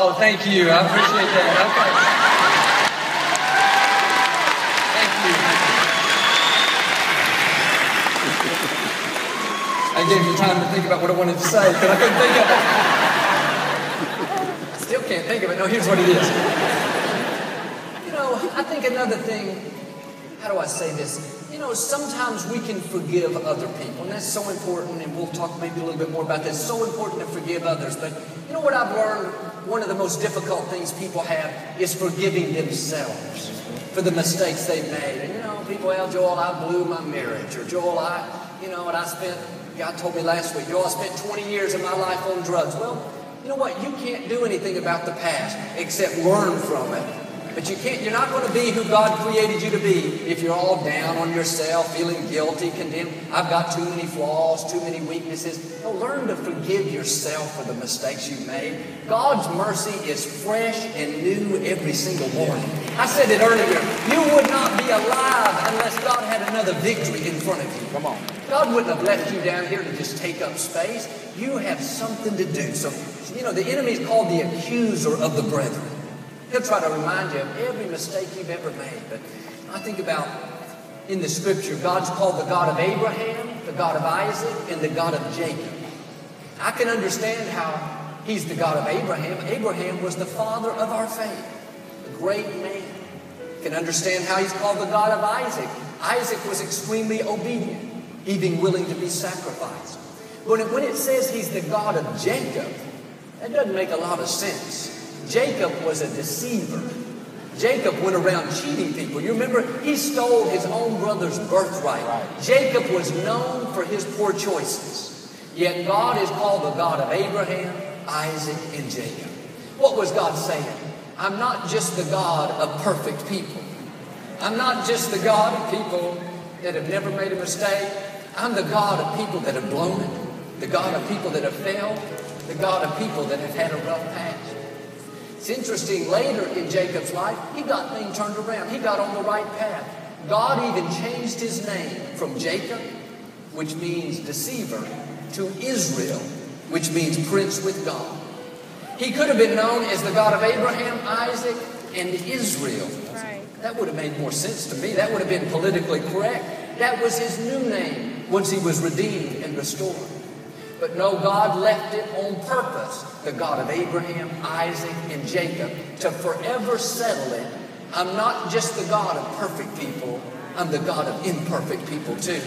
Oh, thank you. I appreciate that. Okay. Thank you. I gave you time to think about what I wanted to say, but I couldn't think of it. I still can't think of it. No, here's what it is. You know, I think another thing, how do I say this? You know, sometimes we can forgive other people, and that's so important, and we'll talk maybe a little bit more about this. It's so important to forgive others, but you know what I've learned? One of the most difficult things people have is forgiving themselves for the mistakes they've made. And you know, people, well, Joel, I blew my marriage, or Joel, God told me last week, Joel, I spent 20 years of my life on drugs. Well, you know what? You can't do anything about the past except learn from it. But you're not going to be who God created you to be if you're all down on yourself, feeling guilty, condemned. I've got too many flaws, too many weaknesses. No, learn to forgive yourself for the mistakes you've made. God's mercy is fresh and new every single morning. I said it earlier. You would not be alive unless God had another victory in front of you. Come on. God wouldn't have left you down here to just take up space. You have something to do. So, you know, the enemy is called the accuser of the brethren. He'll try to remind you of every mistake you've ever made. But I think about in the scripture, God's called the God of Abraham, the God of Isaac, and the God of Jacob. I can understand how he's the God of Abraham. Abraham was the father of our faith, a great man. Can understand how he's called the God of Isaac. Isaac was extremely obedient, even willing to be sacrificed. But when it says he's the God of Jacob, that doesn't make a lot of sense. Jacob was a deceiver. Jacob went around cheating people. You remember, he stole his own brother's birthright. Jacob was known for his poor choices. Yet God is called the God of Abraham, Isaac, and Jacob. What was God saying? I'm not just the God of perfect people. I'm not just the God of people that have never made a mistake. I'm the God of people that have blown it. The God of people that have failed. The God of people that have had a rough past. It's interesting, later in Jacob's life, he got things turned around. He got on the right path. God even changed his name from Jacob, which means deceiver, to Israel, which means prince with God. He could have been known as the God of Abraham, Isaac, and Israel. Right. That would have made more sense to me. That would have been politically correct. That was his new name once he was redeemed and restored. But no, God left it on purpose, the God of Abraham, Isaac, and Jacob, to forever settle it. I'm not just the God of perfect people, I'm the God of imperfect people too.